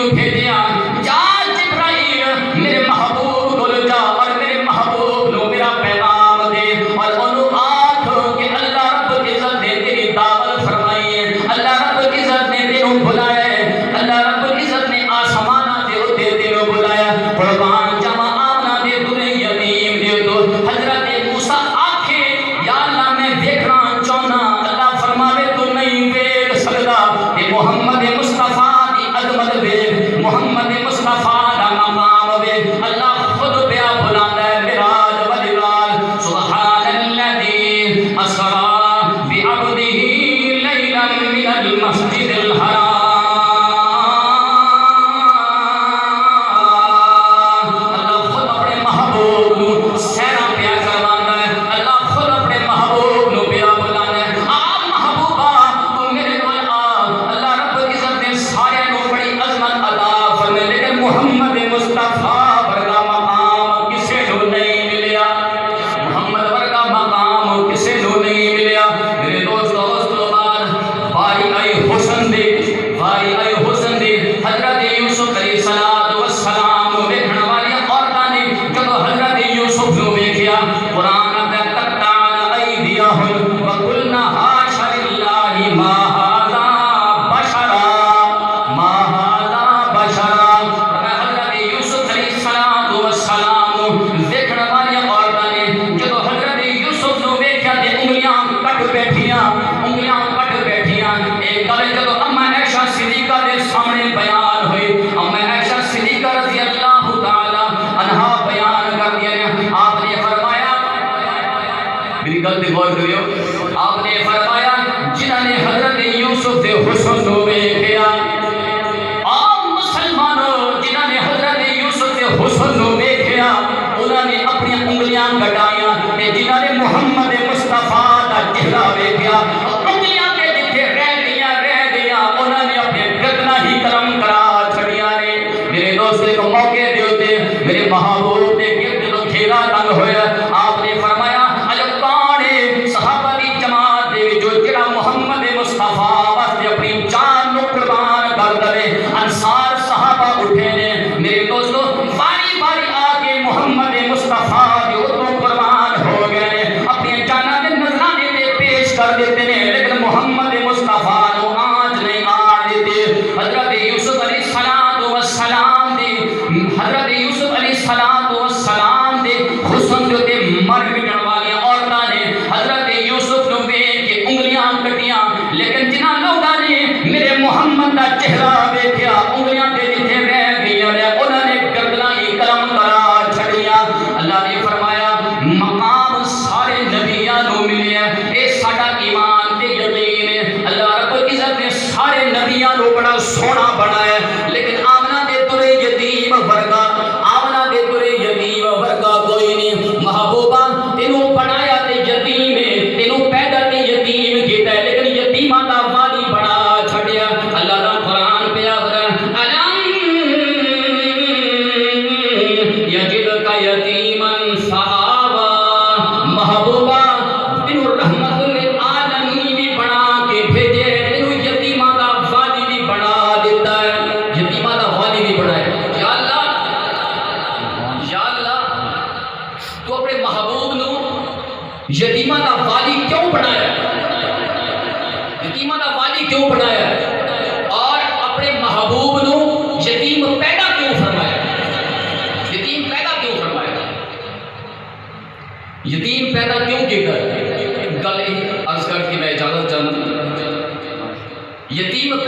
نو بھیجیا جا جبرائیل میرے محبوب کو جا اور میرے محبوب نو میرا پیغام دے اور انہوں آکھو کہ اللہ رب العزت نے تیری دعوت فرمائی ہے، اللہ رب العزت نے تیروں بلایا ہے، اللہ رب العزت نے آسمانہ دے تیروں بلایا قربان جمع آمنہ دے تُنے یتیم دے تو حضرت موسیٰ آکھے یا اللہ میں دیکھنا چاہنا، اللہ فرماوے تو نہیں ویکھ سکدا کہ محمد مصطفیٰ دی عظمت ویکھ، محمد مصطفیٰ دا مقام ویکھ، اللہ خود پیا بلانا ہے معراج والجلال سبحان الذی اسری بعبدہ لیلا من المسجد الحرام آپ نے فرمایا جنہوں نے حضرت یوسف دے حسن نو ویکھیا عام مسلمانوں جنہوں نے حضرت یوسف دے حسن نو ویکھیا انہوں نے اپنی انگلیاں کٹائیاں تے جنہوں نے محمد مصطفیٰ دا چہرہ ویکھیا انگلیاں تے جتھے رہ گیا انہوں نے اپنے گردناں ہی کرم کرا چھڑیاں نے میرے دوست کو موقع دیوتے میرے محبوب دے گرد نو گھیرا تنگ ہویا آپ نے فرمایا محمد مصطفیٰ واسطے اپنی جان نو قربان کر دے انصار صحابہ اٹھے نے میرے دوستو باری باری آگے محمد مصطفیٰ جو تو قربان ہو گئے اپنی جانہ دے نذرانے دے پیش کر دیتے ہیں لیکن محمد مصطفیٰ نو آج نہیں آڑ دیتے حضرت یوسف علیہ السلام دے حضرت یوسف علیہ السلام دے حسن جو دے مر مٹن والیاں عورتاں نے حضرت یوسف نو انگلیاں کٹیاں لیکن جنہ لوگاں نے میرے محمد دا چہرہ ویکھیا انگلیاں دے جتھے رہ گئیاں انہوں نے گردناں ہی قلم کرا چھڑیاں اللہ نے فرمایا مقام سارے نبیاں نو ملے ہیں اے ساڈا ایمان تے یقین ہے اللہ رب العزت نے سارے نبیاں نو بڑا سونا بنایا لیکن آمنہ دے ترے یتیم ورگا آمنہ دے ترے یتیم ورگا کوئی نہیں محبوبہ تینوں بنایا تے یتیم ہے تینوں پیدا تے یتیم کیتا ہے لیکن یتیماں دا والی بنا چھڑیا اللہ دا قرآن پہ آخر علم یجدک یتیما فآوا محبوبہ تینوں رحمت للعالمین بھی بنا کے بھیجے تینوں یتیماں دا والی بھی بنا دیتا ہے یتیماں دا والی بھی بنا ہے یا اللہ تو اپنے محبوب نو یتیمہ دا والی کیوں بنایا یتیمہ دا والی کیوں بنایا اور اپنے محبوب نو یتیم پیدا کیوں فرمایا یتیم پیدا کیوں فرمایا یتیم پیدا کیوں کیتا گل عرض